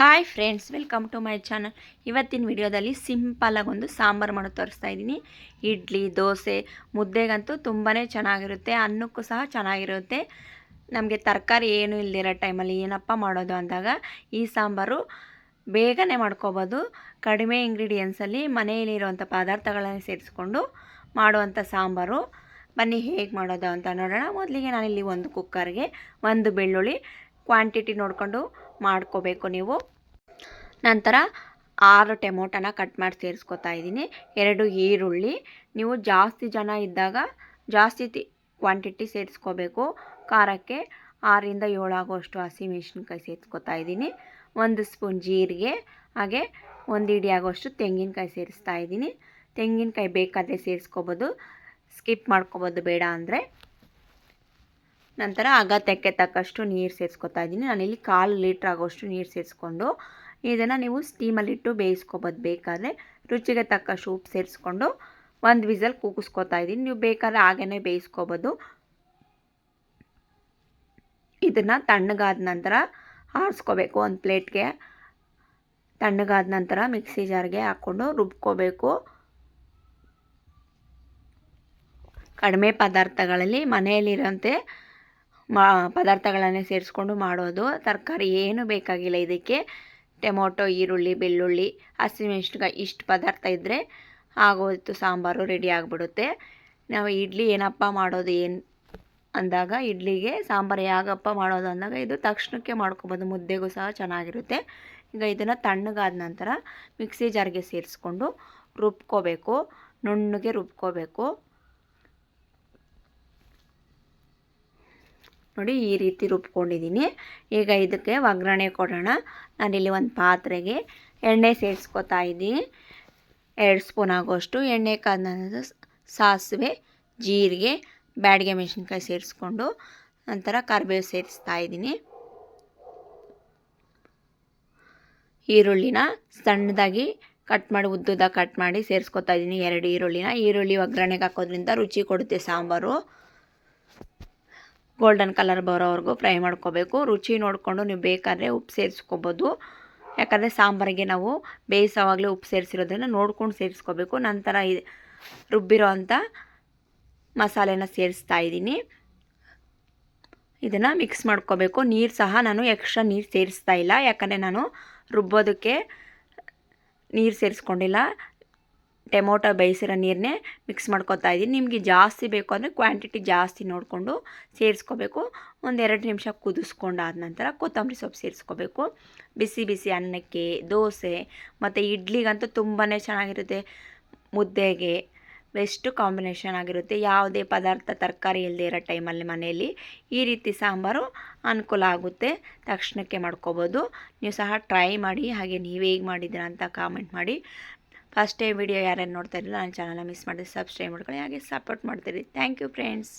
Hi friends, welcome to my channel. ಇವತ್ತಿನ ವಿಡಿಯೋದಲ್ಲಿ ಸಿಂಪಲಾಗಿ ಒಂದು ಸಾಂಬಾರು ಮಾಡೋದು ತೋರಿಸ್ತಾ ಇದ್ದೀನಿ. ಇಡ್ಲಿ, ದೋಸೆ, ಮುದ್ದೆಗಂತೂ ತುಂಬಾ ಚೆನ್ನಾಗಿರುತ್ತೆ, ಅನ್ನಕ್ಕೂ ಸಹ ಚೆನ್ನಾಗಿರುತ್ತೆ. ನಮಗೆ ತರಕಾರಿ ಏನು ಇಲ್ಲದಿರೋ ಟೈಮಲ್ಲಿ ಏನಪ್ಪ ಮಾಡೋದು ಅಂದಾಗ ಈ ಸಾಂಬಾರು ಬೇಗನೆ ಮಾಡ್ಕೋಬೋದು. ಕಡಿಮೆ ಇಂಗ್ರೀಡಿಯೆಂಟ್ಸಲ್ಲಿ ಮನೆಯಲ್ಲಿರುವಂಥ ಪದಾರ್ಥಗಳನ್ನು ಸೇರಿಸ್ಕೊಂಡು ಮಾಡುವಂಥ ಸಾಂಬಾರು. ಬನ್ನಿ ಹೇಗೆ ಮಾಡೋದು ಅಂತ ನೋಡೋಣ. ಮೊದಲಿಗೆ ನಾನಿಲ್ಲಿ ಒಂದು ಕುಕ್ಕರ್ಗೆ ಒಂದು ಬೆಳ್ಳುಳ್ಳಿ ಕ್ವಾಂಟಿಟಿ ನೋಡಿಕೊಂಡು ಮಾಡ್ಕೋಬೇಕು ನೀವು. ನಂತರ 6 ಟೊಮೊಟೊನ ಕಟ್ ಮಾಡಿ ಸೇರಿಸ್ಕೊತಾ ಇದ್ದೀನಿ. 2 ಈರುಳ್ಳಿ. ನೀವು ಜಾಸ್ತಿ ಜನ ಇದ್ದಾಗ ಜಾಸ್ತಿ ಕ್ವಾಂಟಿಟಿ ಸೇರಿಸ್ಕೋಬೇಕು. ಖಾರಕ್ಕೆ 6ರಿಂದ 7 ಆಗುವಷ್ಟು ಹಸಿಮೆಣಸಿನ್ಕಾಯಿ ಸೇರಿಸ್ಕೊತಾ ಇದ್ದೀನಿ. 1 ಸ್ಪೂನ್ ಜೀರಿಗೆ, ಹಾಗೆ 1 ಹಿಡಿ ಆಗುವಷ್ಟು ತೆಂಗಿನಕಾಯಿ ಸೇರಿಸ್ತಾ ಇದ್ದೀನಿ. ತೆಂಗಿನಕಾಯಿ ಬೇಕಾದರೆ ಸೇರಿಸ್ಕೋಬೋದು, ಸ್ಕಿಪ್ ಮಾಡ್ಕೋಬೋದು ಬೇಡ ಅಂದರೆ. ನಂತರ ಅಗತ್ಯಕ್ಕೆ ತಕ್ಕಷ್ಟು ನೀರು ಸೇರಿಸ್ಕೊತಾ ಇದ್ದೀನಿ. ನಾನಿಲ್ಲಿ 1/4 ಲೀಟ್ರ್ ಆಗೋಷ್ಟು ನೀರು ಸೇರಿಸ್ಕೊಂಡು ಇದನ್ನು ನೀವು ಸ್ಟೀಮಲ್ಲಿಟ್ಟು ಬೇಯಿಸ್ಕೊಬೋದು. ಬೇಕಾದರೆ ರುಚಿಗೆ ತಕ್ಕಷ್ಟು ಉಪ್ಪು ಸೇರಿಸ್ಕೊಂಡು 1 ವಿಸಲ್ ಕೂಗಿಸ್ಕೊತಾ ಇದ್ದೀನಿ. ನೀವು ಬೇಕಾದರೆ ಹಾಗೇ ಬೇಯಿಸ್ಕೊಬೋದು. ಇದನ್ನು ತಣ್ಣಗಾದ ನಂತರ ಆರಿಸ್ಕೋಬೇಕು. ಒಂದು ಪ್ಲೇಟ್ಗೆ ತಣ್ಣಗಾದ ನಂತರ ಮಿಕ್ಸಿ ಜಾರ್ಗೆ ಹಾಕ್ಕೊಂಡು ರುಬ್ಕೋಬೇಕು. ಕಡಿಮೆ ಪದಾರ್ಥಗಳಲ್ಲಿ ಮನೆಯಲ್ಲಿರೋಂತೆ ಪದಾರ್ಥಗಳನ್ನೇ ಸೇರಿಸ್ಕೊಂಡು ಮಾಡೋದು. ತರಕಾರಿ ಏನು ಬೇಕಾಗಿಲ್ಲ ಇದಕ್ಕೆ. ಟೊಮೊಟೊ, ಈರುಳ್ಳಿ, ಬೆಳ್ಳುಳ್ಳಿ, ಹಸಿಮೆಣಸಿನ್ಕಾಯಿ ಇಷ್ಟು ಪದಾರ್ಥ ಇದ್ದರೆ ಆಗೋಯ್ತು, ಸಾಂಬಾರು ರೆಡಿ ಆಗಿಬಿಡುತ್ತೆ. ನಾವು ಇಡ್ಲಿ ಏನಪ್ಪ ಮಾಡೋದು ಅಂದಾಗ, ಇಡ್ಲಿಗೆ ಸಾಂಬಾರು ಯಾಗಪ್ಪ ಮಾಡೋದು ಅಂದಾಗ ಇದು ತಕ್ಷಣಕ್ಕೆ ಮಾಡ್ಕೊಬೋದು. ಮುದ್ದೆಗೂ ಸಹ ಚೆನ್ನಾಗಿರುತ್ತೆ. ಈಗ ಇದನ್ನು ತಣ್ಣಗಾದ ನಂತರ ಮಿಕ್ಸಿ ಜಾರ್ಗೆ ಸೇರಿಸ್ಕೊಂಡು ರುಬ್ಕೋಬೇಕು. ನುಣ್ಣಗೆ ರುಬ್ಕೋಬೇಕು. ನೋಡಿ, ಈ ರೀತಿ ರುಬ್ಕೊಂಡಿದ್ದೀನಿ. ಈಗ ಇದಕ್ಕೆ ಒಗ್ಗರಣೆ ಕೊಡೋಣ. ನಾನಿಲ್ಲಿ ಒಂದು ಪಾತ್ರೆಗೆ ಎಣ್ಣೆ ಸೇರಿಸ್ಕೊತಾ ಇದ್ದೀನಿ. 2 ಸ್ಪೂನ್ ಆಗೋಷ್ಟು ಎಣ್ಣೆ ಕಾದ ನಂತರ ಸಾಸಿವೆ, ಜೀರಿಗೆ, ಬ್ಯಾಡಗೆ ಮೆಣಸಿನ್ಕಾಯಿ ಸೇರಿಸ್ಕೊಂಡು ನಂತರ ಕರಿಬೇವು ಸೇರಿಸ್ತಾ ಇದ್ದೀನಿ. ಈರುಳ್ಳಿನ ಸಣ್ಣದಾಗಿ ಕಟ್ ಮಾಡಿ ಉದ್ದುದ ಕಟ್ ಮಾಡಿ ಸೇರಿಸ್ಕೊತಾ ಇದ್ದೀನಿ. 2 ಈರುಳ್ಳಿನ. ಈರುಳ್ಳಿ ಒಗ್ಗರಣೆಗೆ ಹಾಕೋದ್ರಿಂದ ರುಚಿ ಕೊಡುತ್ತೆ ಸಾಂಬಾರು. ಗೋಲ್ಡನ್ ಕಲರ್ ಬರೋವರೆಗೂ ಫ್ರೈ ಮಾಡ್ಕೋಬೇಕು. ರುಚಿ ನೋಡಿಕೊಂಡು ನೀವು ಬೇಕಾದರೆ ಉಪ್ಪು ಸೇರಿಸ್ಕೋಬೋದು. ಯಾಕಂದರೆ ಸಾಂಬಾರಿಗೆ ನಾವು ಬೇಯಿಸೋವಾಗಲೇ ಉಪ್ಪು ಸೇರಿಸಿರೋದ್ರಿಂದ ನೋಡ್ಕೊಂಡು ಸೇರಿಸ್ಕೋಬೇಕು. ನಂತರ ರುಬ್ಬಿರೋ ಅಂಥ ಮಸಾಲೆನ ಸೇರಿಸ್ತಾ ಇದ್ದೀನಿ. ಇದನ್ನು ಮಿಕ್ಸ್ ಮಾಡ್ಕೋಬೇಕು. ನೀರು ಸಹ ನಾನು ಎಕ್ಸ್ಟ್ರಾ ನೀರು ಸೇರಿಸ್ತಾ ಇಲ್ಲ, ಯಾಕಂದರೆ ನಾನು ರುಬ್ಬೋದಕ್ಕೆ ನೀರು ಸೇರಿಸ್ಕೊಂಡಿಲ್ಲ. ಟೊಮೊಟೊ ಬೇಯಿಸಿರೋ ನೀರನ್ನೇ ಮಿಕ್ಸ್ ಮಾಡ್ಕೊತಾ ಇದ್ದೀನಿ. ನಿಮಗೆ ಜಾಸ್ತಿ ಬೇಕು ಅಂದರೆ ಕ್ವಾಂಟಿಟಿ ಜಾಸ್ತಿ ನೋಡಿಕೊಂಡು ಸೇರಿಸ್ಕೋಬೇಕು. 1-2 ನಿಮಿಷ ಕುದಿಸ್ಕೊಂಡಾದ ನಂತರ ಕೊತ್ತಂಬರಿ ಸೊಪ್ಪು ಸೇರಿಸ್ಕೋಬೇಕು. ಬಿಸಿ ಬಿಸಿ ಅನ್ನಕ್ಕೆ, ದೋಸೆ ಮತ್ತು ಇಡ್ಲಿಗಂತೂ ತುಂಬಾ ಚೆನ್ನಾಗಿರುತ್ತೆ. ಮುದ್ದೆಗೆ ಬೆಸ್ಟ್ ಕಾಂಬಿನೇಷನ್ ಆಗಿರುತ್ತೆ. ಯಾವುದೇ ಪದಾರ್ಥ ತರಕಾರಿ ಇಲ್ಲದೆ ಇರೋ ಟೈಮಲ್ಲಿ ಮನೆಯಲ್ಲಿ ಈ ರೀತಿ ಸಾಂಬಾರು ಅನುಕೂಲ ಆಗುತ್ತೆ. ತಕ್ಷಣಕ್ಕೆ ಮಾಡ್ಕೋಬೋದು. ನೀವು ಸಹ ಟ್ರೈ ಮಾಡಿ. ಹಾಗೆ ನೀವು ಹೇಗೆ ಮಾಡಿದ್ದೀರಾ ಅಂತ ಕಾಮೆಂಟ್ ಮಾಡಿ. ಫಸ್ಟ್ ಟೈಮ್ ವಿಡಿಯೋ ಯಾರ್ಯಾರು ನೋಡ್ತಾ ಇರಲಿಲ್ಲ ನನ್ನ ಚಾನಲ್ನ ಮಿಸ್ ಮಾಡಿದ್ರೆ ಸಬ್ಸ್ಕ್ರೈಬ್ ಮಾಡ್ಕೊಳ್ಳಿ, ಹಾಗೆ ಸಪೋರ್ಟ್ ಮಾಡ್ತೀರಿ. Thank you friends.